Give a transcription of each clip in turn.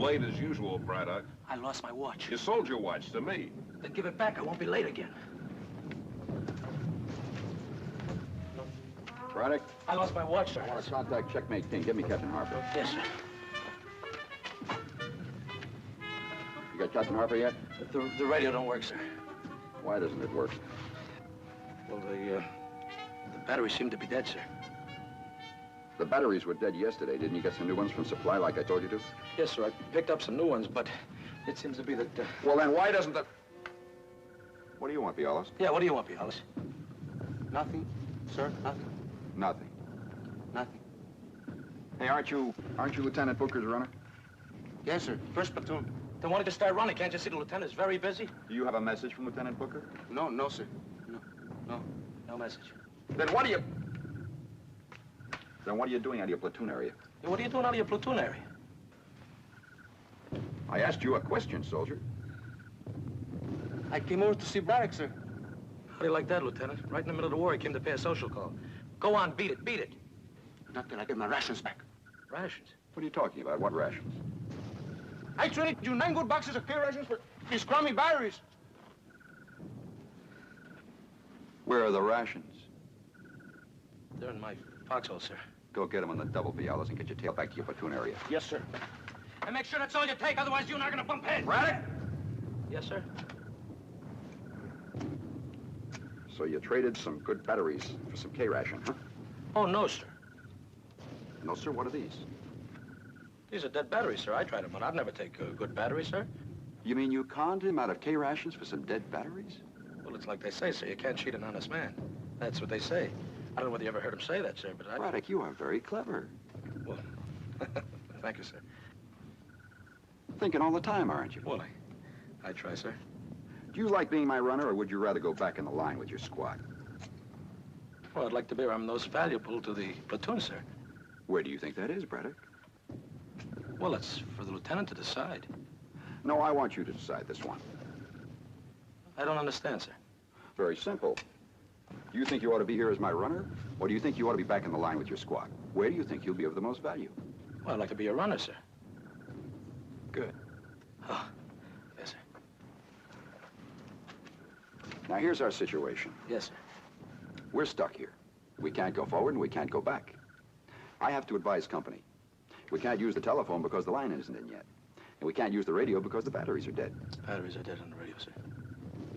late as usual, Braddock. I lost my watch. You sold your watch to me. Then give it back. I won't be late again. Braddock? I lost my watch, sir. I want to contact Checkmate King. Give me Captain Harper. Yes, sir. You got Captain Harper yet? The radio don't work, sir. Why doesn't it work? Well, the batteries seem to be dead, sir. The batteries were dead yesterday. Didn't you get some new ones from Supply like I told you to? Yes, sir. I picked up some new ones, but it seems to be that... Well, then why doesn't the... What do you want, Bialas? Yeah, what do you want, Bialas? Nothing, sir. Nothing. Nothing. Nothing. Hey, aren't you Lieutenant Booker's runner? Yes, sir. First platoon. Then why don't you start running? Can't you see the lieutenant's very busy? Do you have a message from Lieutenant Booker? No, sir. No message. Then what are you doing out of your platoon area? Yeah, what are you doing out of your platoon area? I asked you a question, soldier. I came over to see Braddock, sir. How do you like that, Lieutenant? Right in the middle of the war, he came to pay a social call. Go on, beat it. Not till I get my rations back. Rations? What are you talking about? What rations? I traded you 9 good boxes of clear rations for these crummy batteries. Where are the rations? They're in my foxhole, sir. Go get them on the double, Bialas, and get your tail back to your platoon area. Yes, sir. And make sure that's all you take, otherwise you and I are gonna bump heads. Braddock? Yes, sir. So you traded some good batteries for some K-ration, huh? Oh, no, sir. No, sir. What are these? These are dead batteries, sir. I tried them, but I'd never take good batteries, sir. You mean you conned him out of K-rations for some dead batteries? Well, it's like they say, sir. You can't cheat an honest man. That's what they say. I don't know whether you ever heard him say that, sir, but I... Braddock, you are very clever. Well, thank you, sir. Thinking all the time, aren't you? Well, I try, sir. Do you like being my runner, or would you rather go back in the line with your squad? Well, I'd like to be where I'm most valuable to the platoon, sir. Where do you think that is, Braddock? Well, that's for the lieutenant to decide. No, I want you to decide this one. I don't understand, sir. Very simple. Do you think you ought to be here as my runner, or do you think you ought to be back in the line with your squad? Where do you think you'll be of the most value? Well, I'd like to be a runner, sir. Good. Oh, yes, sir. Now, here's our situation. Yes, sir. We're stuck here. We can't go forward and we can't go back. I have to advise company. We can't use the telephone because the line isn't in yet. And we can't use the radio because the batteries are dead. Batteries are dead on the radio, sir.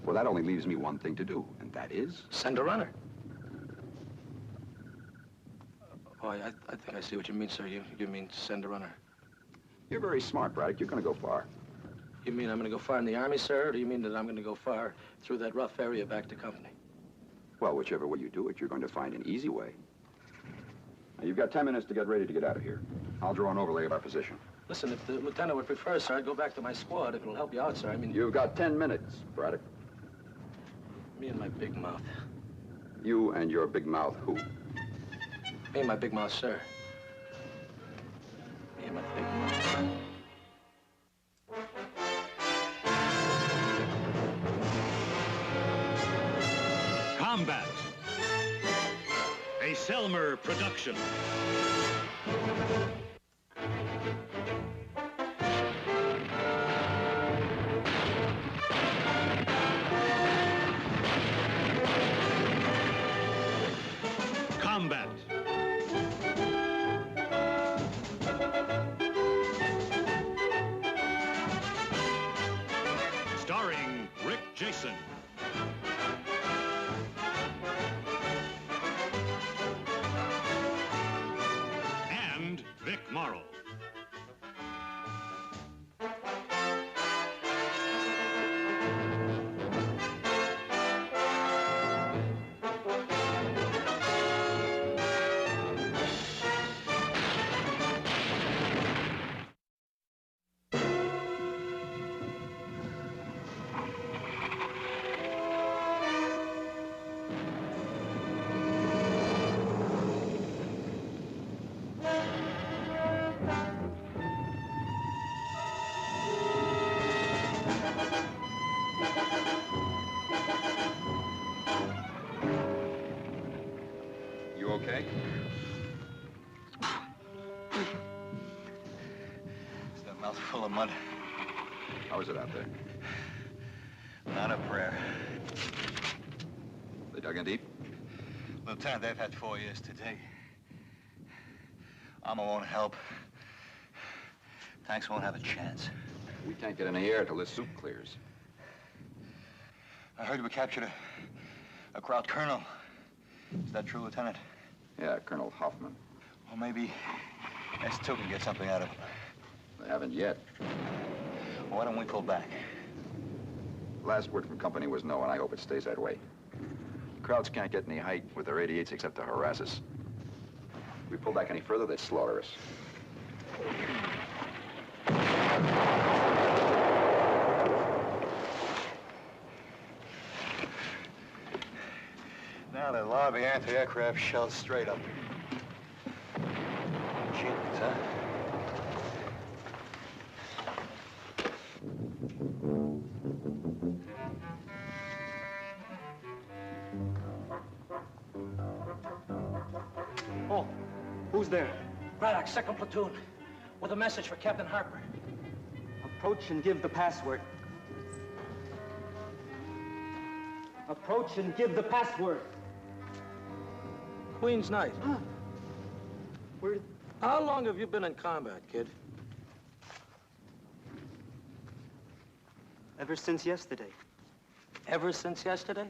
Well, that only leaves me one thing to do, and that is... Send a runner. Oh, I think I see what you mean, sir. You mean send a runner. You're very smart, Braddock. You're going to go far. You mean I'm going to go far in the Army, sir, or do you mean that I'm going to go far through that rough area back to company? Well, whichever way you do it, you're going to find an easy way. Now, you've got 10 minutes to get ready to get out of here. I'll draw an overlay of our position. Listen, if the lieutenant would prefer, sir, I'd go back to my squad if it'll help you out, sir. I mean... You've got 10 minutes, Braddock. Me and my big mouth. You and your big mouth who? Me and my big mouth, sir. Me and my big mouth. Combat. A Selmer production. Combat. Starring Rick Jason. And Vic Mouth full of mud. How is it out there? Not a prayer. They dug in deep? Lieutenant, they've had 4 years to dig. Armor won't help. Tanks won't have a chance. We can't get any air till this soup clears. I heard we captured a crowd colonel. Is that true, Lieutenant? Yeah, Colonel Hoffman. Well, maybe S2 can get something out of him. They haven't yet. Well, why don't we pull back? Last word from company was no, and I hope it stays that way. Crowds can't get any height with their 88s except to harass us. If we pull back any further, they'd slaughter us. Now they lobby anti-aircraft shells straight up. Cheapens, huh? Oh, who's there? Braddock, 2nd Platoon, with a message for Captain Harper. Approach and give the password. Approach and give the password. Queen's Night. Huh? Where? How long have you been in combat, kid? Ever since yesterday. Ever since yesterday?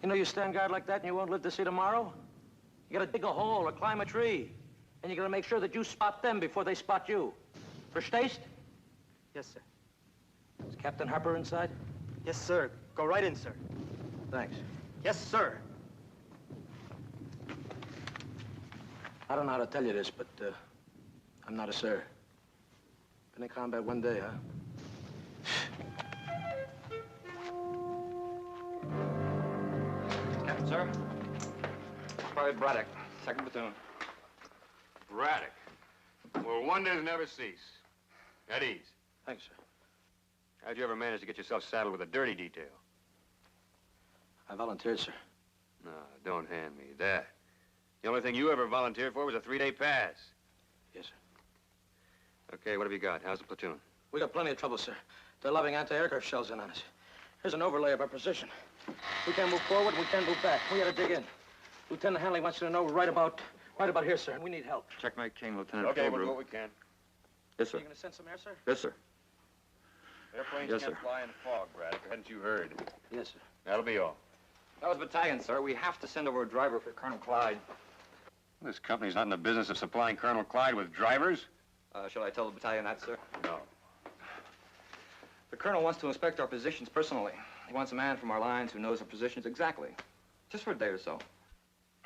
You know you stand guard like that and you won't live to see tomorrow? You gotta dig a hole or climb a tree. And you gotta make sure that you spot them before they spot you. Verstehst? Yes, sir. Is Captain Harper inside? Yes, sir. Go right in, sir. Thanks. Yes, sir. I don't know how to tell you this, but I'm not a sir. Been in combat 1 day, huh? Captain, sir. Private Braddock, 2nd Platoon. Braddock. Well, wonders never cease. At ease. Thanks, sir. How'd you ever manage to get yourself saddled with a dirty detail? I volunteered, sir. No, don't hand me that. The only thing you ever volunteered for was a 3-day pass. Yes, sir. Okay, what have you got? How's the platoon? We got plenty of trouble, sir. They're lobbing anti-aircraft shells in on us. Here's an overlay of our position. We can't move forward, we can't move back. We gotta dig in. Lieutenant Hanley wants you to know right about here, sir. We need help. Checkmate King, Lieutenant. Okay, Full we'll do group. what we can. Yes, sir. You gonna send some air, sir? Yes, sir. Airplanes Yes, can't sir. fly in fog, Braddock. Hadn't you heard? Yes, sir. That'll be all. That was battalion, sir. We have to send over a driver for Colonel Clyde. This company's not in the business of supplying Colonel Clyde with drivers. Shall I tell the battalion that, sir? No. The colonel wants to inspect our positions personally. He wants a man from our lines who knows our positions exactly. Just for a day or so.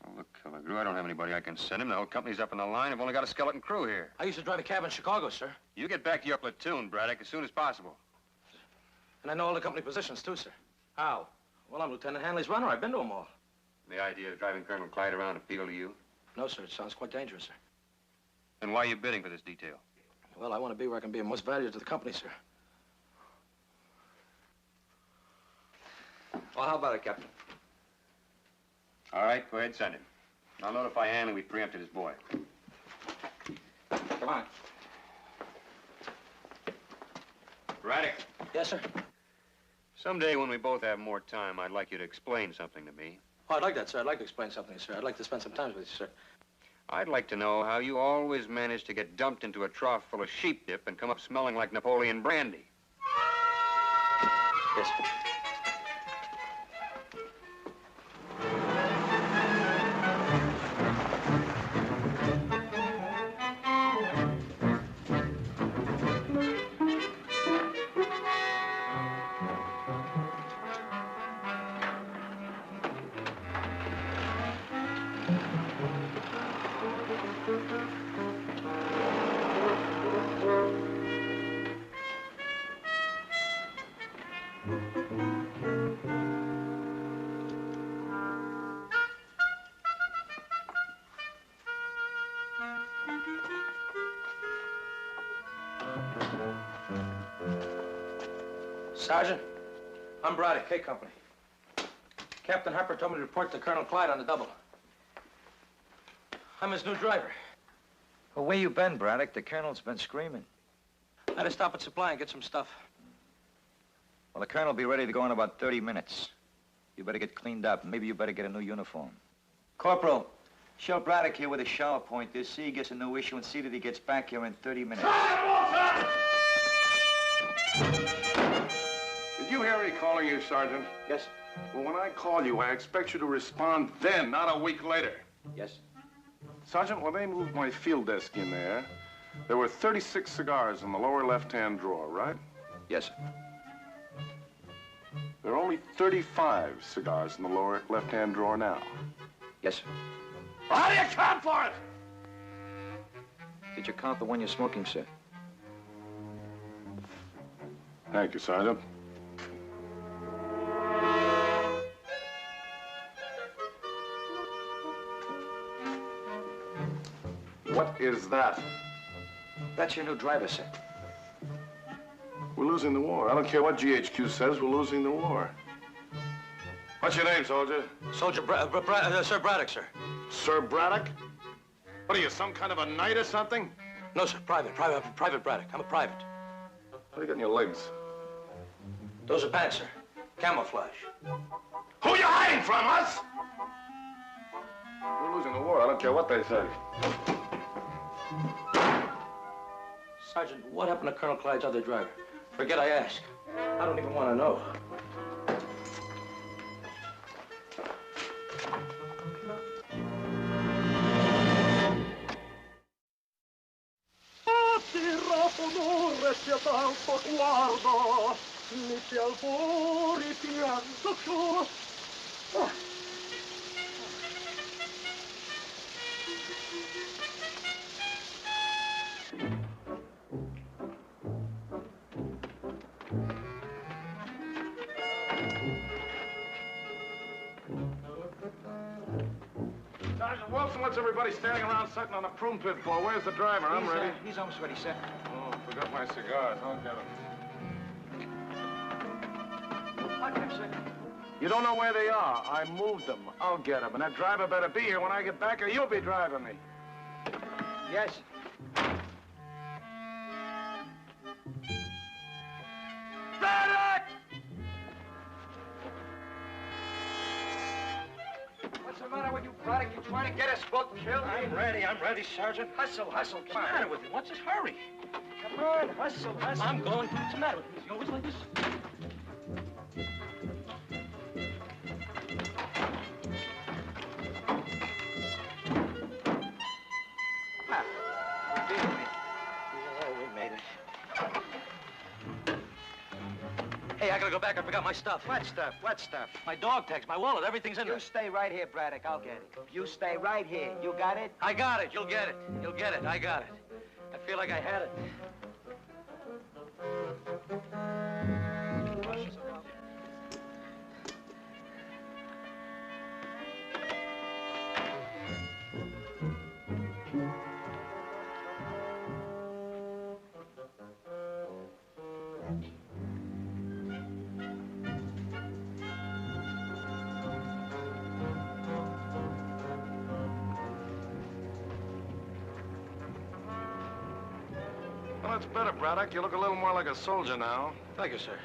Oh, look, Killigrew, I don't have anybody I can send him. The whole company's up in the line. I've only got a skeleton crew here. I used to drive a cab in Chicago, sir. You get back to your platoon, Braddock, as soon as possible. And I know all the company positions, too, sir. How? Well, I'm Lieutenant Hanley's runner. I've been to them all. The idea of driving Colonel Clyde around appeal to you? No, sir. It sounds quite dangerous, sir. Then why are you bidding for this detail? Well, I want to be where I can be of most value to the company, sir. Well, how about it, Captain? All right, go ahead, send him. I'll notify Hanley we preempted his boy. Come on. Braddock, Yes, sir. someday when we both have more time, I'd like you to explain something to me. Oh, I'd like that, sir. I'd like to explain something, sir. I'd like to spend some time with you, sir. I'd like to know how you always manage to get dumped into a trough full of sheep dip and come up smelling like Napoleon brandy. Yes, sir. Sergeant, I'm Braddock, K Company. Captain Harper told me to report to Colonel Clyde on the double. I'm his new driver. Well, where you been, Braddock? The colonel's been screaming. I had to stop at Supply and get some stuff. Well, the colonel will be ready to go in about 30 minutes. You better get cleaned up. Maybe you better get a new uniform. Corporal, show Braddock here where the shower point is. See he gets a new issue and see that he gets back here in 30 minutes. Did you hear me calling you, Sergeant? Yes, Well, when I call you, I expect you to respond then, not a week later. yes. Sergeant, when they moved my field desk in there were 36 cigars in the lower left-hand drawer, right? Yes, sir. There are only 35 cigars in the lower left-hand drawer now. Yes, sir. Well, how do you count for it? Did you count the one you're smoking, sir? Thank you, Sergeant. What is that? That's your new driver, sir. We're losing the war. I don't care what GHQ says, we're losing the war. What's your name, soldier? Soldier Sir Braddock, sir. Sir Braddock? What are you, some kind of a knight or something? No, sir. Private Braddock. I'm a private. What do you got in your legs? Those are pants, sir. Camouflage. Who are you hiding from, us? We're losing the war. I don't care what they say. Sergeant, what happened to Colonel Clyde's other driver? Forget I asked. I don't even want to know. Sergeant Wilson, what's everybody standing around sucking on the prune pit for? Where's the driver? I'm ready. He's almost ready, sir. Oh, forgot my cigars. I'll get them. I'll get him, sir. You don't know where they are. I moved them. I'll get them. And that driver better be here when I get back, or you'll be driving me. Yes. Braddock! What's the matter with you, Braddock? You trying to get us both killed? I'm ready, Sergeant. Hustle. What's What's the matter with you? What's this hurry? Come on, hustle. I'm going. What's the matter with you? Is he always like this? Hey, I gotta go back. I forgot my stuff. What stuff? What stuff? My dog tags, my wallet, everything's in there. You stay right here, Braddock. I'll get it. You stay right here. You got it? I got it. You'll get it. You'll get it. I got it. I feel like I had it. Well, that's better, Braddock. You look a little more like a soldier now. Thank you, sir.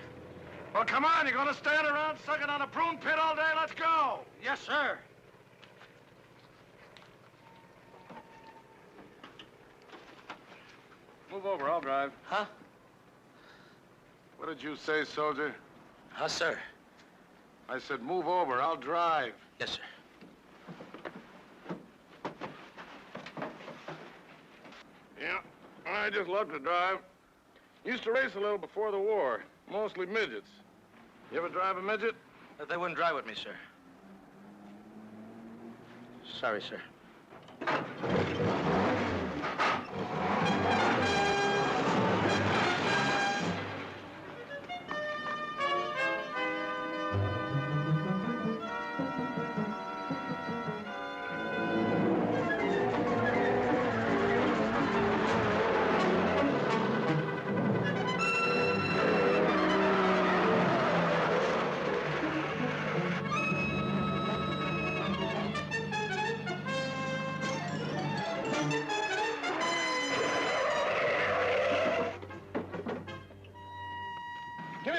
Well, come on. You're going to stand around sucking on a prune pit all day? Let's go. Yes, sir. Move over. I'll drive. Huh? What did you say, soldier? Huh, sir? I said move over. I'll drive. Yes, sir. Yeah, I just love to drive. Used to race a little before the war. Mostly midgets. You ever drive a midget? They wouldn't drive with me, sir. Sorry, sir.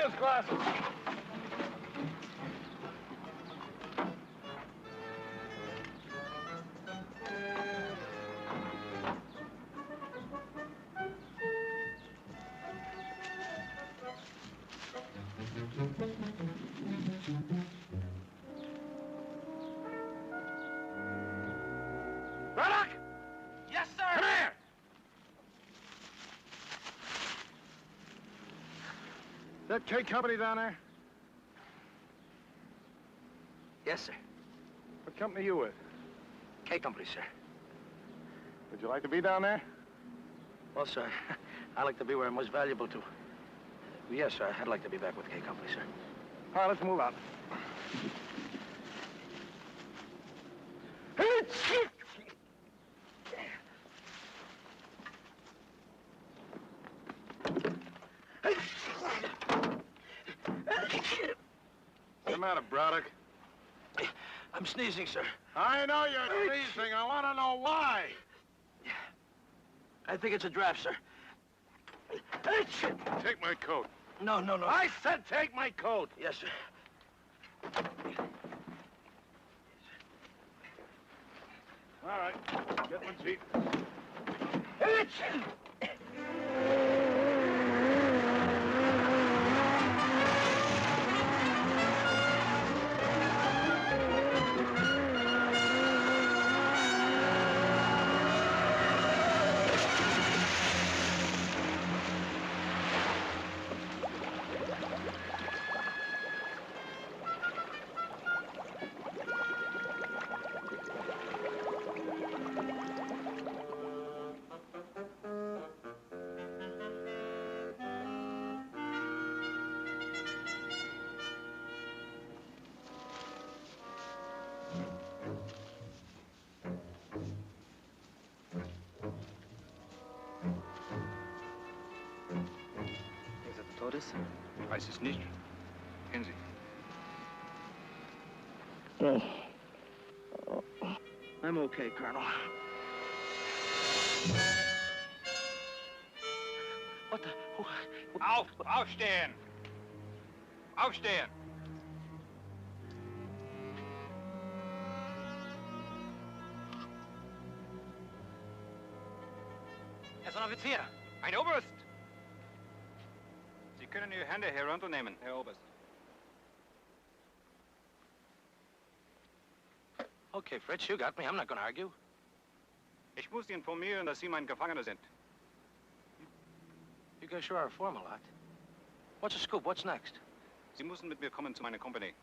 his glasses. Braddock! Yes, sir. Come here! That K Company down there? Yes, sir. What company you with? K Company, sir. Would you like to be down there? Well, sir, I like to be where I'm most valuable to. Yes, sir, I'd like to be back with K Company, sir. All right, let's move out. What's the matter, Braddock? I'm sneezing, sir. I know you're sneezing. I want to know why. I think it's a draft, sir. Take my coat. No. I said take my coat. Yes, sir. All right, get my seat. Ist er Todes? Weiß es nicht. Kennen Sie? I'm okay, Colonel. What the... Aufstehen! Aufstehen! Er ist ein Offizier. Ein Oberst! Sie können Ihre Hände herunternehmen, Herr Oberst. Okay, Fritz, you got me. I'm not going to argue. Ich muss Sie informieren, dass Sie mein Gefangener sind. You guys sure are a formal lot. What's the scoop? What's next? Sie müssen mit mir kommen zu meiner Company.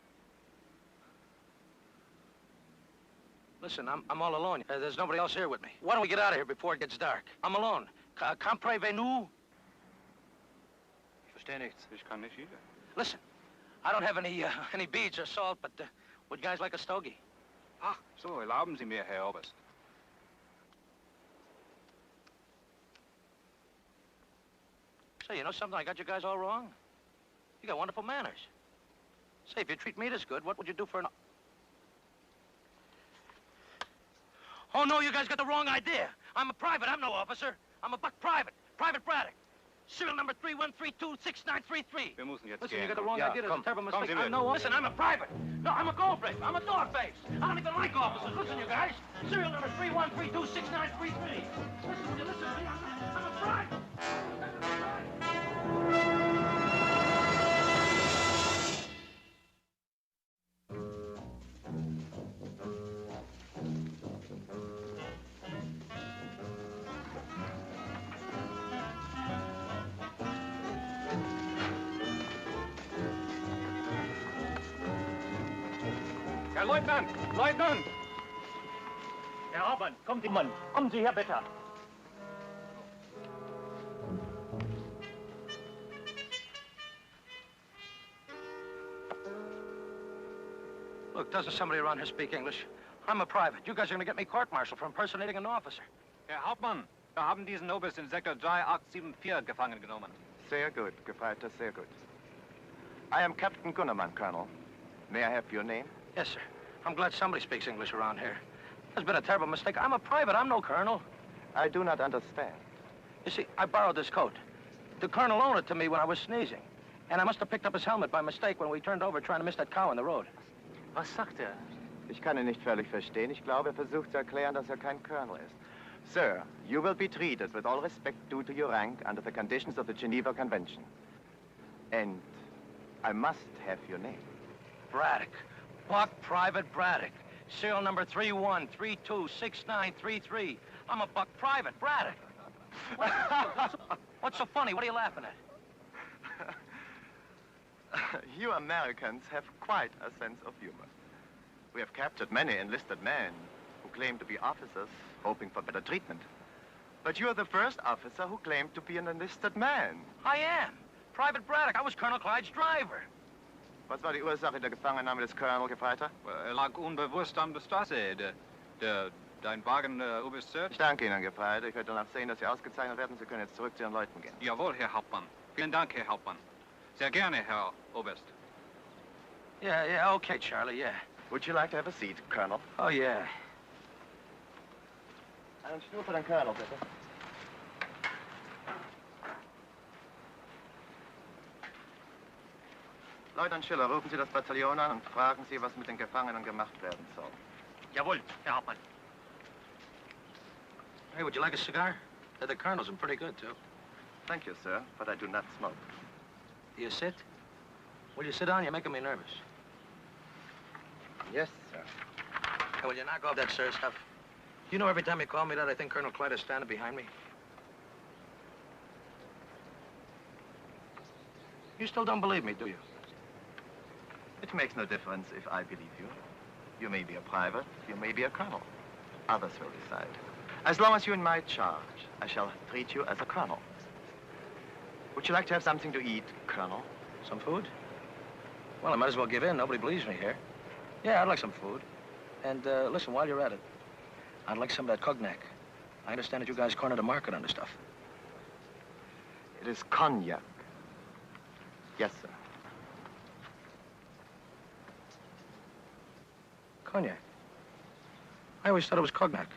Listen, I'm all alone. There's nobody else here with me. Why don't we get out of here before it gets dark? I'm alone. Comprenez-vous? Ich verstehe nichts. Ich kann nicht either. Listen, I don't have any beads or salt, but would you guys like a stogie? Ach, so, erlauben Sie mir, Herr Oberst. Say, you know something? I got you guys all wrong. You got wonderful manners. Say, if you treat me this good, what would you do for an... Oh, no, you guys got the wrong idea. I'm a private. I'm no officer. I'm a buck private. Private Braddock. Serial number 31326933. Wir müssen jetzt Listen, gehen. you got the wrong idea. That's a terrible mistake. Sie mit. I'm no... Listen, I'm a private. No, I'm a goldface. I'm a dogface. I don't even like officers. Listen, you guys. Serial number 31326933. Listen, will you listen to me? I'm a private. Herr Leutnant! Leutnant! Herr Hauptmann, kommen Sie, Mann. Kommen Sie her, bitte. Look, doesn't somebody around here speak English? I'm a private. You guys are gonna get me court-martialed for impersonating an officer. Herr Hauptmann, wir haben diesen Oberst in Sektor 3874 gefangen genommen. Sehr gut, Gefreiter, sehr gut. I am Captain Gunnerman, Colonel. May I have your name? Yes, sir. I'm glad somebody speaks English around here. There's been a terrible mistake. I'm a private. I'm no colonel. I do not understand. You see, I borrowed this coat. The colonel loaned it to me when I was sneezing. And I must have picked up his helmet by mistake when we turned over trying to miss that cow in the road. Was sagt er? Ich kann ihn nicht völlig verstehen. Ich glaube, er versucht zu erklären, dass er kein Colonel ist. Sir, you will be treated with all respect due to your rank under the conditions of the Geneva Convention. And I must have your name. Braddock. Buck Private Braddock. Serial number 31326933. I'm a Buck Private Braddock. What's so funny? What are you laughing at? You Americans have quite a sense of humor. We have captured many enlisted men who claim to be officers, hoping for better treatment. But you are the first officer who claimed to be an enlisted man. I am. Private Braddock. I was Colonel Clyde's driver. Was war die Ursache der Gefangennahme des Colonel, Gefreiter? Lag unbewusst an der Straße. Dein Wagen, Oberst. Ich danke Ihnen, Gefreiter. Ich werde danach sehen, dass Sie ausgezeichnet werden. Sie können jetzt zurück zu Ihren Leuten gehen. Jawohl, Herr Hauptmann. Vielen Dank, Herr Hauptmann. Sehr gerne, Herr Oberst. Yeah, okay, Charlie, yeah. Would you like to have a seat, Colonel? Oh, yeah. Einen Stuhl für den Colonel, bitte. Leutnant Schiller, rufen Sie das Bataillon an und fragen Sie, was mit den Gefangenen gemacht werden soll. Jawohl, Herr Hauptmann. Hey, would you like a cigar? The Colonel's are pretty good, too. Thank you, sir, but I do not smoke. Do you sit? Will you sit down? You're making me nervous. Yes, sir. Hey, will you knock off that sir stuff? You know every time you call me that, I think Colonel Clyde is standing behind me. You still don't believe me, do you? It makes no difference if I believe you. You may be a private, you may be a colonel. Others will decide. As long as you're in my charge, I shall treat you as a colonel. Would you like to have something to eat, Colonel? Some food? Well, I might as well give in. Nobody believes me here. Yeah, I'd like some food. And, listen, while you're at it, I'd like some of that cognac. I understand that you guys cornered a market on this stuff. It is cognac. Yes, sir. Cognac? I always thought it was cognac.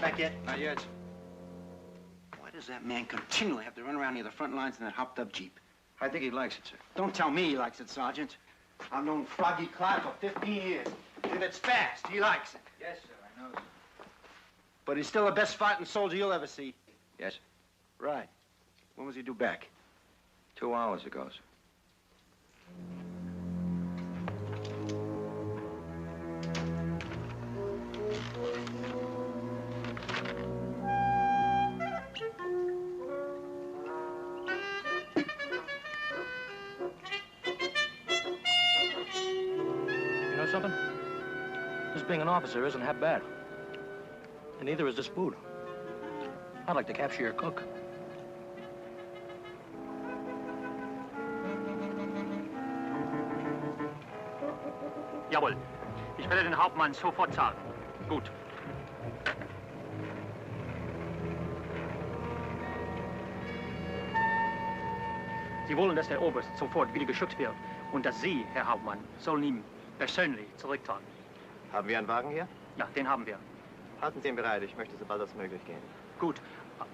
Back yet? Not yet. Why does that man continually have to run around near the front lines in that hopped-up Jeep? I think he likes it, sir. Don't tell me he likes it, Sergeant. I've known Froggy Clyde for 15 years. If it's fast, he likes it. Yes, sir, I know, sir. But he's still the best fighting soldier you'll ever see. Yes? Right. When was he due back? 2 hours ago, sir. Something? This being an officer isn't half bad. And neither is this food. I'd like to capture your cook. Jawohl. Ich werde den Hauptmann sofort zahlen. Gut. Sie wollen, dass der Oberst sofort wieder geschützt wird und dass Sie, Herr Hauptmann, sollen ihm persönlich zurücktragen. Haben wir einen Wagen hier? Ja, den haben wir. Halten Sie ihn bereit, ich möchte so bald als möglich gehen. Gut.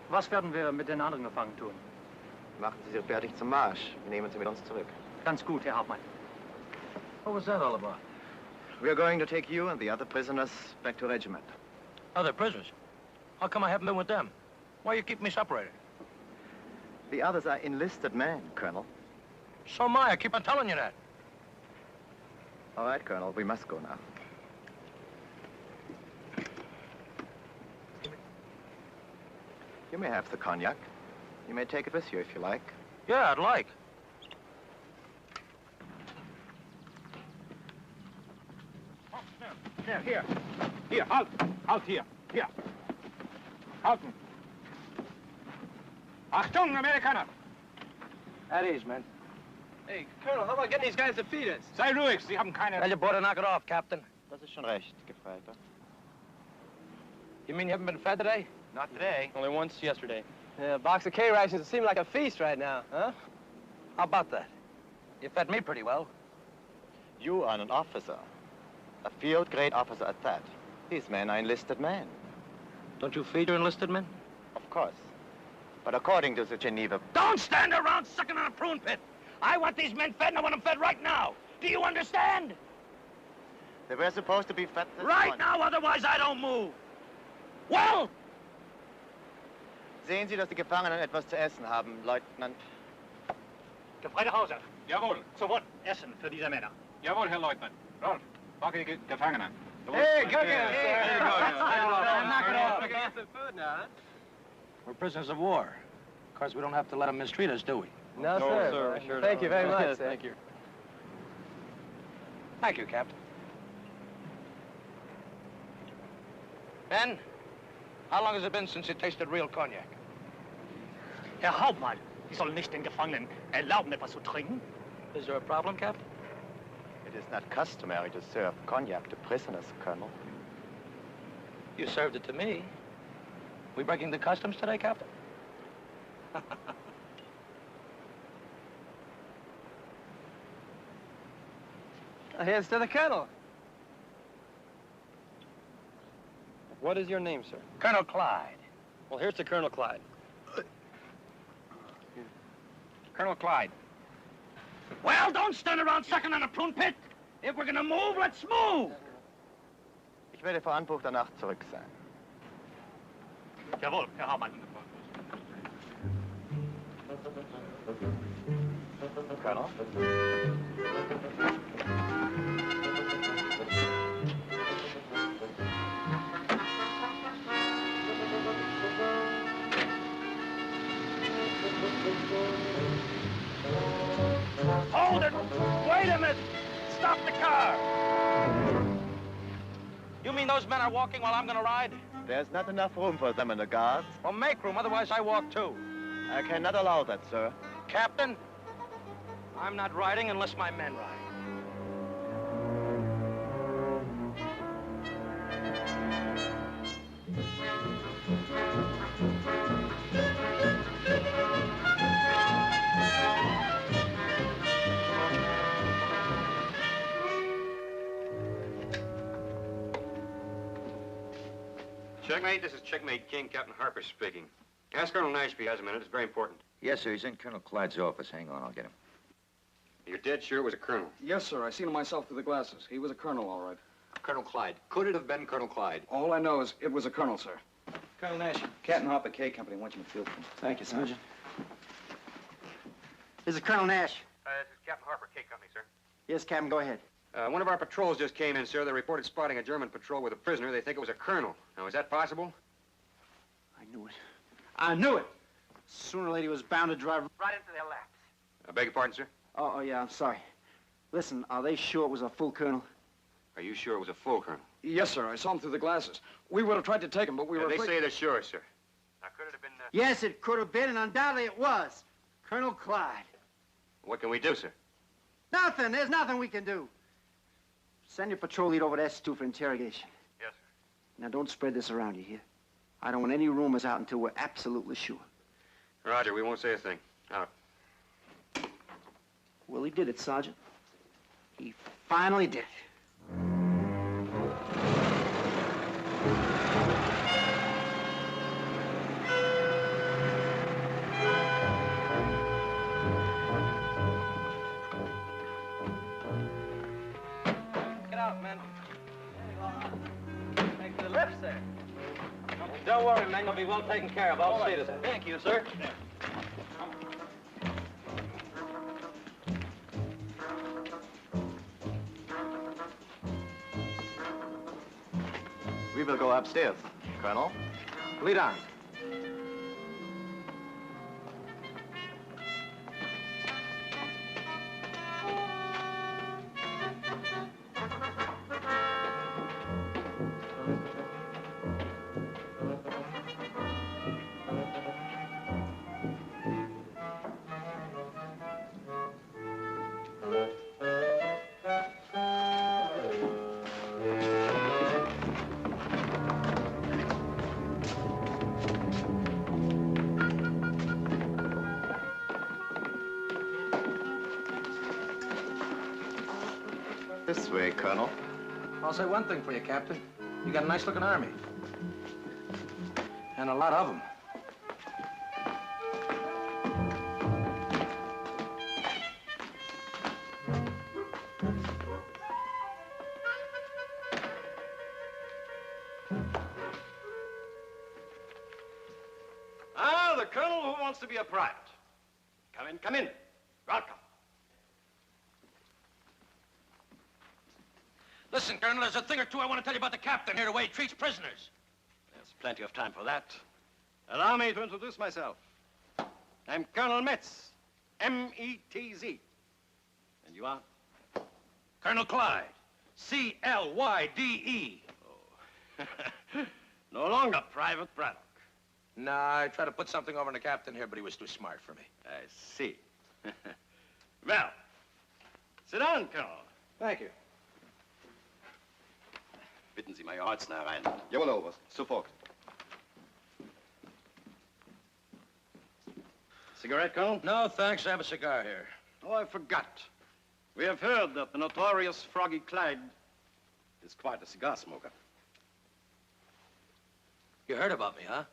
Was werden wir mit den anderen Gefangenen tun? Machen Sie sich fertig zum Marsch. Nehmen Sie mit uns zurück. Ganz gut, Herr Hauptmann. What was that all about? We are going to take you and the other prisoners back to regiment. Other prisoners? How come I haven't been with them? Why you keep me separated? The others are enlisted men, Colonel. So am I. I keep on telling you that. All right, Colonel, we must go now. You may have the cognac. You may take it with you if you like. Yeah, I'd like. Hier. Hier, halt. Halt hier. Hier. Halten. Achtung, Amerikaner. At ease, man. Hey, Colonel, how about getting these guys to feed us? Sei ruhig, Sie haben keine... Tell your boy to knock it off, Captain. Das ist schon recht, Gefreiter. You mean you haven't been fed today? Not today. Only once yesterday. Yeah, a box of K-rations seem like a feast right now, huh? How about that? You fed me pretty well. You are an officer. A field-grade officer at that. These men are enlisted men. Don't you feed your enlisted men? Of course. But according to the Geneva... Don't stand around sucking on a prune pit. I want these men fed, and I want them fed right now. Do you understand? They were supposed to be fed this Right morning. now, otherwise I don't move. Well? Sehen Sie, dass die Gefangenen etwas zu essen haben, Leutnant. Gefreiter Hauser. Jawohl. Sofort Essen für diese Männer. Jawohl, Herr Leutnant. Rolf, frage die Gefangenen. Hey, cook it! Hey, Knock it off. Get some food now, huh? We're prisoners of war. Of course, we don't have to let them mistreat us, do we? No, sir. Sure Thank you very much, Yes, sir. thank you. Thank you, Captain. Ben, how long has it been since you tasted real cognac? Herr Hauptmann, Sie sollen nicht den Gefangenen erlauben, etwas zu trinken. Is there a problem, Captain? It is not customary to serve cognac to prisoners, Colonel. You served it to me. We breaking the customs today, Captain? Here's to the Colonel. What is your name, sir? Colonel Clyde. Well, here's to Colonel Clyde. Colonel Clyde. Well, don't stand around sucking on a prune pit. If we're gonna move, let's move. Ich werde vor Anbruch der Nacht zurück sein. Jawohl, Herr Hauptmann. Colonel? Hold it! Wait a minute! Stop the car! You mean those men are walking while I'm gonna ride? There's not enough room for them in the guards. Well, make room, otherwise I walk too. I cannot allow that, sir. Captain, I'm not riding unless my men ride. Checkmate, this is Checkmate King, Captain Harper speaking. Ask Colonel Nash if he has a minute. It's very important. Yes, sir. He's in Colonel Clyde's office. Hang on, I'll get him. You're dead sure it was a colonel? Yes, sir. I seen him myself through the glasses. He was a colonel, all right. Colonel Clyde. Could it have been Colonel Clyde? All I know is it was a colonel, sir. Colonel Nash, Captain Harper K Company wants you in the field. Thank you, Sergeant. This is Colonel Nash. This is Captain Harper, K Company, sir. Yes, Captain, go ahead. One of our patrols just came in, sir. They reported spotting a German patrol with a prisoner. They think it was a colonel. Now, is that possible? I knew it. I knew it! Sooner or later, he was bound to drive Right into their laps. I beg your pardon, sir? Oh, yeah, I'm sorry. Listen, are they sure it was a full colonel? Are you sure it was a full colonel? Yes, sir. I saw him through the glasses. We would have tried to take him, but we were They afraid... say they're sure, sir. Now, could it have been... Yes, it could have been, and undoubtedly it was. Colonel Clyde. What can we do, sir? Nothing. There's nothing we can do. Send your patrol lead over to S2 for interrogation. Yes, sir. Now, don't spread this around, you hear? I don't want any rumors out until we're absolutely sure. Roger, we won't say a thing. Out. Well, he did it, Sergeant. He finally did it. Get out, men. Take the left, sir. Don't worry, men. You'll be well taken care of. I'll see to that. Thank you, sir. We will go upstairs, Colonel. Lead on. This way, Colonel. I'll say one thing for you, Captain. You got a nice-looking army. And a lot of them. Ah, the colonel who wants to be a private. Come in, come in. Welcome. Listen, Colonel, there's a thing or two I want to tell you about the captain here, the way he treats prisoners. There's plenty of time for that. Allow me to introduce myself. I'm Colonel Metz, M-E-T-Z. And you are? Colonel Clyde, C-L-Y-D-E. Oh. No longer Private Braddock. Nah, I tried to put something over on the captain here, but he was too smart for me. I see. Well, sit down, Colonel. Thank you. Bitten Sie Major Holzner herein. Jawohl, Oberst. Sofort. Cigarette, Colonel? No, thanks. I have a cigar here. Oh, I forgot. We have heard that the notorious Froggy Clyde is quite a cigar smoker. You heard about me, huh?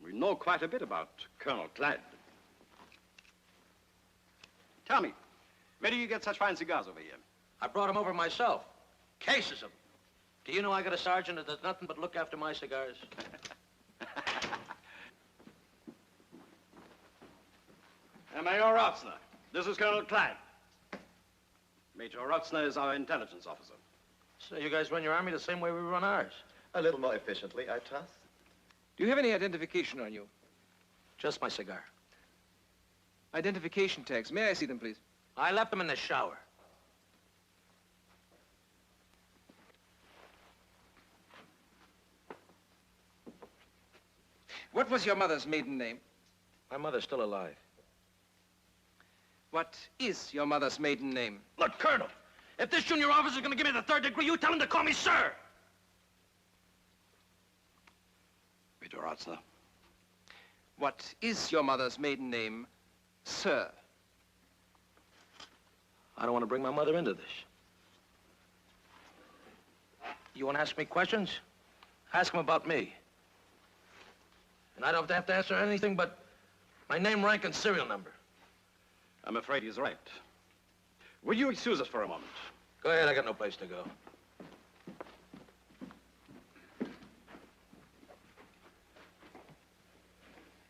We know quite a bit about Colonel Clyde. Tell me, where do you get such fine cigars over here? I brought them over myself. Cases of them. Do you know I got a sergeant that does nothing but look after my cigars? Major Rotzner, this is Colonel Clyde. Major Rotzner is our intelligence officer. So you guys run your army the same way we run ours? A little more efficiently, I trust. Do you have any identification on you? Just my cigar. Identification tags. May I see them, please? I left them in the shower. What was your mother's maiden name? My mother's still alive. What is your mother's maiden name? Look, Colonel, if this junior officer's gonna give me the third degree, you tell him to call me sir. Major Rotzner. What is your mother's maiden name, sir? I don't want to bring my mother into this. You want to ask me questions? Ask them about me. And I don't have to answer anything but my name, rank, and serial number. I'm afraid he's right. Will you excuse us for a moment? Go ahead, I got no place to go.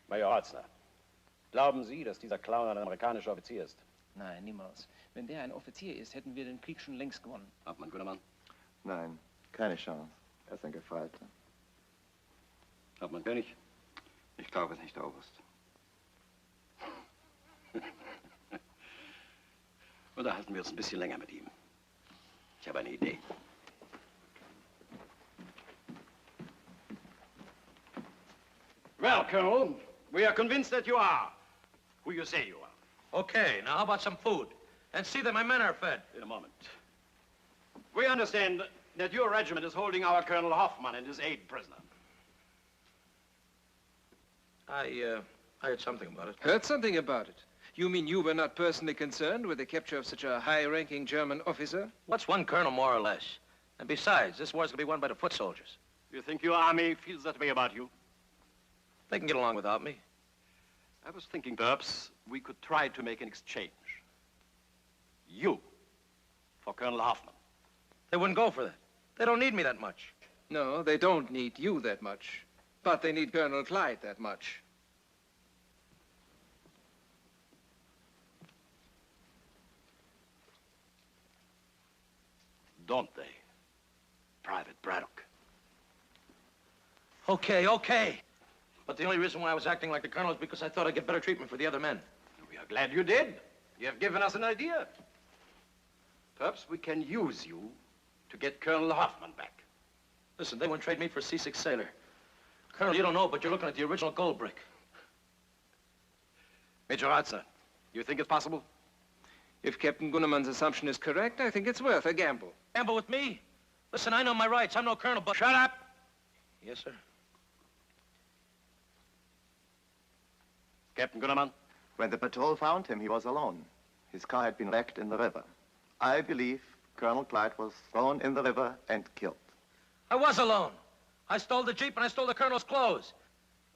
Major Rotzner, glauben Sie, dass dieser Clown ein amerikanischer Offizier ist? Nein, niemals. Wenn der ein Offizier ist, hätten wir den Krieg schon längst gewonnen. Hauptmann Gunnermann? Nein, keine Chance. Er ist ein Gefreiter. Hauptmann König? Ich glaube es nicht, Oberst. Unterhalten wir uns ein bisschen länger mit ihm. Ich habe eine Idee. Well, Colonel, we are convinced that you are who you say you are. Okay, now how about some food? And see that my men are fed. In a moment. We understand that your regiment is holding our Colonel Hoffman and his aide prisoner. I heard something about it. Heard something about it? You mean you were not personally concerned with the capture of such a high-ranking German officer? What's one colonel, more or less? And besides, this war's gonna be won by the foot soldiers. You think your army feels that way about you? They can get along without me. I was thinking perhaps we could try to make an exchange. You for Colonel Hoffman. They wouldn't go for that. They don't need me that much. No, they don't need you that much. But they need Colonel Clyde that much. Don't they, Private Braddock? Okay, okay. But the only reason why I was acting like the colonel is because I thought I'd get better treatment for the other men. We are glad you did. You have given us an idea. Perhaps we can use you to get Colonel Hoffman back. Listen, they wouldn't trade me for a C6 sailor. Colonel, you don't know, but you're looking at the original gold brick. Major Rotzner, you think it's possible? If Captain Gunnermann's assumption is correct, I think it's worth a gamble. Gamble with me? Listen, I know my rights. I'm no colonel, but... Shut up! Yes, sir. Captain Gunnermann? When the patrol found him, he was alone. His car had been wrecked in the river. I believe Colonel Clyde was thrown in the river and killed. I was alone. I stole the Jeep and I stole the Colonel's clothes.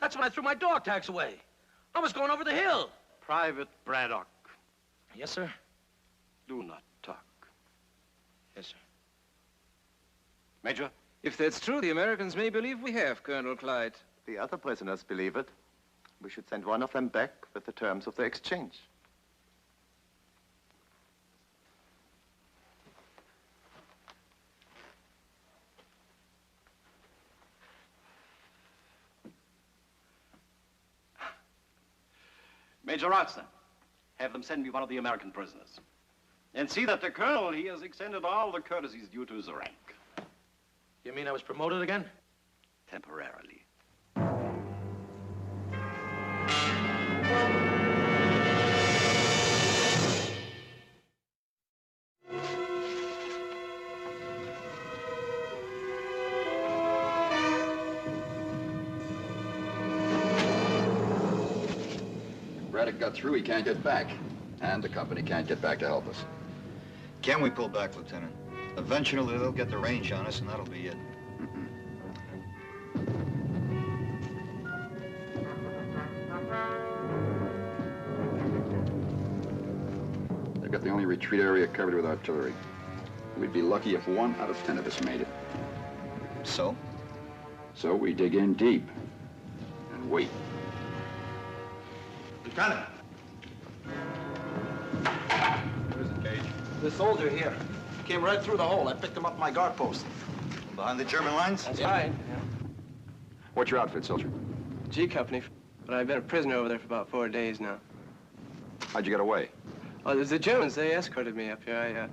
That's when I threw my dog tags away. I was going over the hill. Private Braddock, Yes, sir. do not talk. Yes, sir. Major? If that's true, the Americans may believe we have Colonel Clyde. The other prisoners believe it. We should send one of them back with the terms of the exchange. Major Roxton, have them send me one of the American prisoners. And see that the colonel, he has extended all the courtesies due to his rank. You mean I was promoted again? Temporarily. Braddock got through, he can't get back. And the company can't get back to help us. Can we pull back, Lieutenant? Eventually, they'll get the range on us, and that'll be it. They've got the only retreat area covered with artillery. We'd be lucky if 1 out of 10 of us made it. So? So we dig in deep and wait. Lieutenant. Who is it, Gage? The soldier here. Came right through the hole. I picked him up my guard post. Behind the German lines? That's right. Yeah. What's your outfit, soldier? G Company, but I've been a prisoner over there for about 4 days now. How'd you get away? Oh, there's the Germans. They escorted me up here.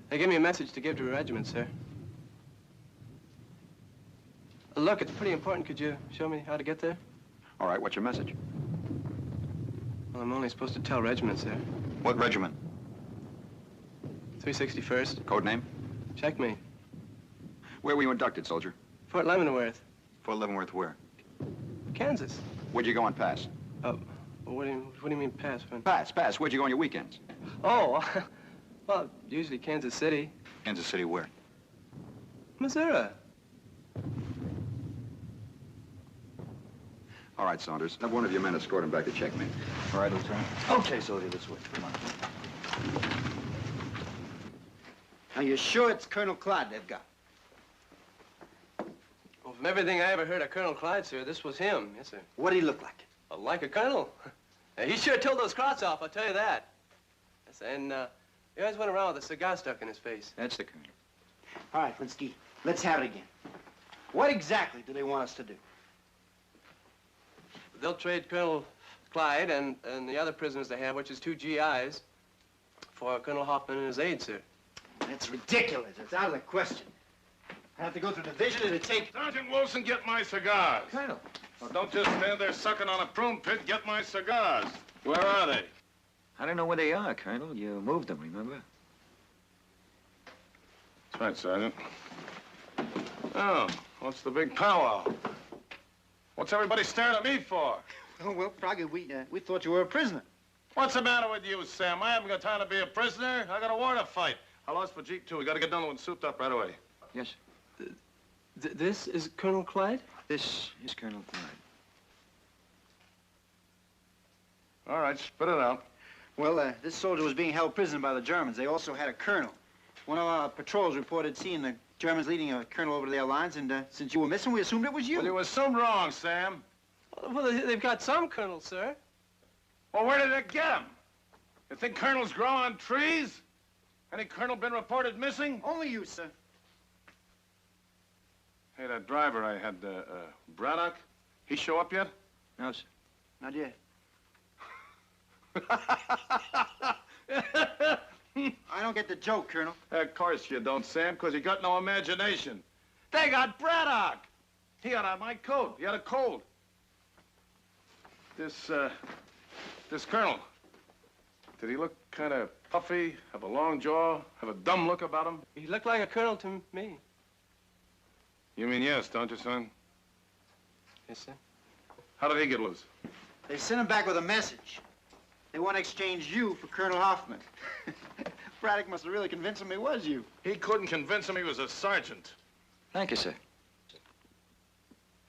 They gave me a message to give to the regiment, sir. Look, it's pretty important. Could you show me how to get there? All right, what's your message? Well, I'm only supposed to tell regiment, sir. What regiment? 361st. Code name? Checkmate. Where were you inducted, soldier? Fort Leavenworth, Fort Leavenworth where? Kansas. Where'd you go on pass? Well, what do you mean pass? Pass. Where'd you go on your weekends? Oh, well, usually Kansas City. Kansas City where? Missouri. All right, Saunders. Have one of your men escort him back to checkmate. All right, Lieutenant. Okay, soldier, this way. Come on. Are you sure it's Colonel Clyde they've got? Well, from everything I ever heard of Colonel Clyde, sir, this was him. Yes, sir. What did he look like? Well, like a colonel. He sure tilled those Croats off, I'll tell you that. Yes, and he always went around with a cigar stuck in his face. That's the colonel. All right, Linsky, let's have it again. What exactly do they want us to do? They'll trade Colonel Clyde and the other prisoners they have, which is 2 GIs, for Colonel Hoffman and his aides, sir. That's ridiculous. It's out of the question. I have to go through division and it takes... Sergeant Wilson, get my cigars. Colonel. Well, don't just stand there sucking on a prune pit. Get my cigars. Where are they? I don't know where they are, Colonel. You moved them, remember? That's right, Sergeant. Oh, what's the big powwow? What's everybody staring at me for? Oh, well, Froggy, we thought you were a prisoner. What's the matter with you, Sam? I haven't got time to be a prisoner. I got a war to fight. I lost for Jeep, too. We got to get done with souped up right away. Yes. This is Colonel Clyde? This is Colonel Clyde. All right, spit it out. Well, this soldier was being held prisoner by the Germans. They also had a colonel. One of our patrols reported seeing the Germans leading a colonel over to their lines, and since you were missing, we assumed it was you. Well, you assumed wrong, Sam. Well, they've got some colonels, sir. Well, where did they get them? You think colonels grow on trees? Any colonel been reported missing? Only you, sir. Hey, that driver I had, Braddock, he show up yet? No, sir. Not yet. I don't get the joke, Colonel. Of course you don't, Sam, because you got no imagination. They got Braddock. He had on my coat. He had a cold. This colonel, did he look kind of puffy, have a long jaw, have a dumb look about him? He looked like a colonel to me. You mean yes, don't you, son? Yes, sir. How did he get loose? They sent him back with a message. They want to exchange you for Colonel Hoffman. Braddock must have really convinced him it was you. He couldn't convince him he was a sergeant. Thank you, sir.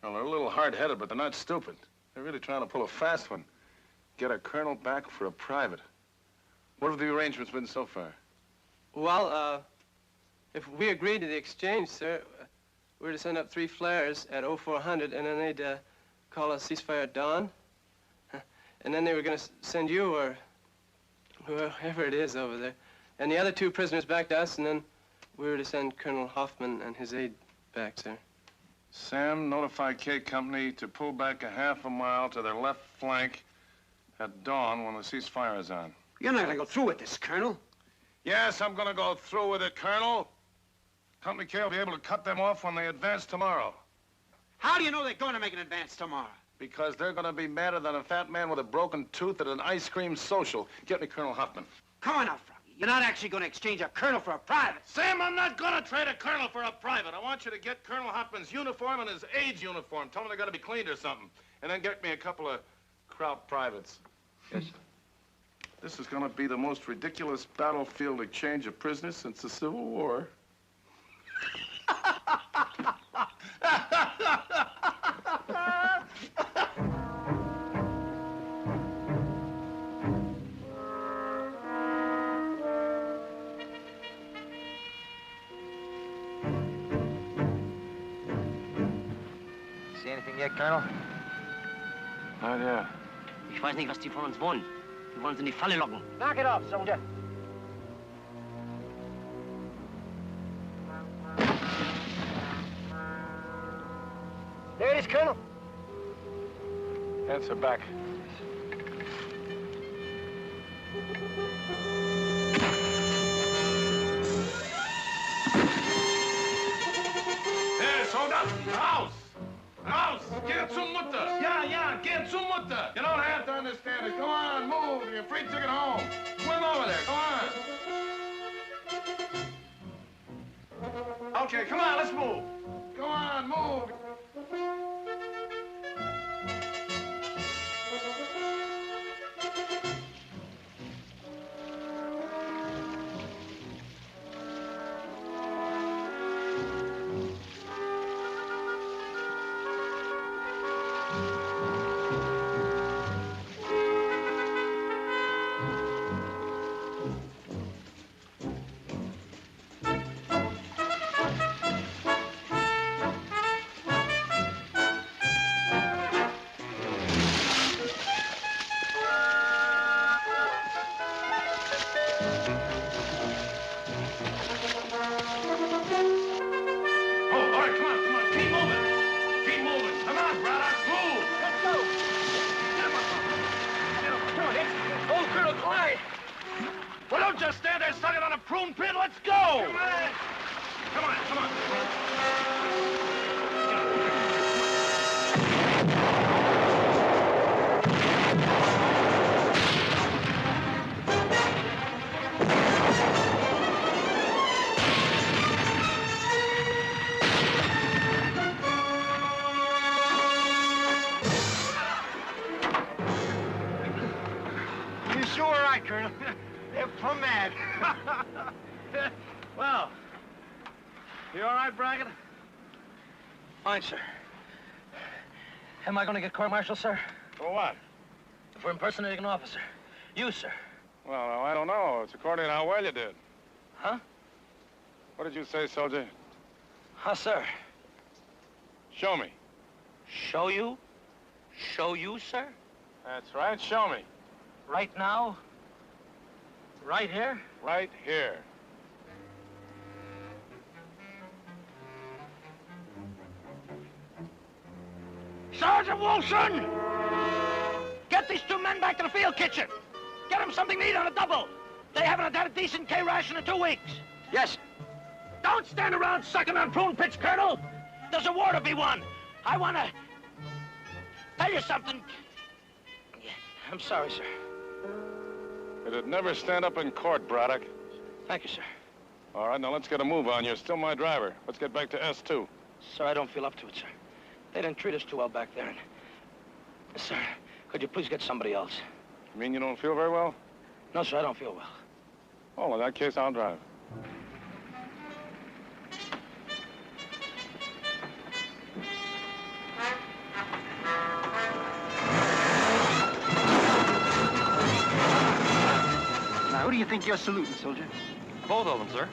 Well, they're a little hard-headed, but they're not stupid. They're really trying to pull a fast one. Get a colonel back for a private. What have the arrangements been so far? Well, if we agreed to the exchange, sir, we're to send up 3 flares at 0400, and then they'd call a ceasefire at dawn. And then they were going to send you or whoever it is over there, and the other 2 prisoners back to us, and then we were to send Colonel Hoffman and his aide back, sir. Sam, notify K Company to pull back a half a mile to their left flank at dawn when the ceasefire is on. You're not going to go through with this, Colonel. Yes, I'm going to go through with it, Colonel. Company K will be able to cut them off when they advance tomorrow. How do you know they're going to make an advance tomorrow? Because they're going to be madder than a fat man with a broken tooth at an ice cream social. Get me Colonel Hoffman. Come on now, Froggy. You're not actually going to exchange a colonel for a private. Sam, I'm not going to trade a colonel for a private. I want you to get Colonel Hoffman's uniform and his aide's uniform. Tell them they got to be cleaned or something. And then get me a couple of Kraut privates. Yes, sir. This is going to be the most ridiculous battlefield exchange of prisoners since the Civil War. See anything yet, Colonel? Not yet. Ich weiß nicht, was die von uns wollen. Die wollen uns in die Falle locken. Knock it off, soldier. There it is, Colonel. Answer back. Hey, Soldat! Raus! Raus! Get some Mutter! Yeah, get some Mutter! You don't have to understand it. Go on, move. You're free ticket home. Swim over there. Go on. Okay, come on, let's move. Go on, move. Colonel. They're plumb mad. Well, you all right, Brackett? Fine, sir. Am I going to get court-martialed, sir? For what? For impersonating an officer. You, sir. Well, I don't know. It's according to how well you did. Huh? What did you say, soldier? Huh, sir? Show me. Show you? Show you, sir? That's right. Show me. Right now? Right here? Right here. Sergeant Wilson! Get these two men back to the field kitchen. Get them something to eat on a double. They haven't had a decent K ration in 2 weeks. Yes. Don't stand around sucking on prune pitch, Colonel. There's a war to be won. I want to tell you something. I'm sorry, sir. It'd never stand up in court, Braddock. Thank you, sir. All right, now let's get a move on. You're still my driver. Let's get back to S2. Sir, I don't feel up to it, sir. They didn't treat us too well back there. And... Sir, could you please get somebody else? You mean you don't feel very well? No, sir, I don't feel well. Oh, in that case, I'll drive. Now, who do you think you're saluting, soldier? Both of them, sir.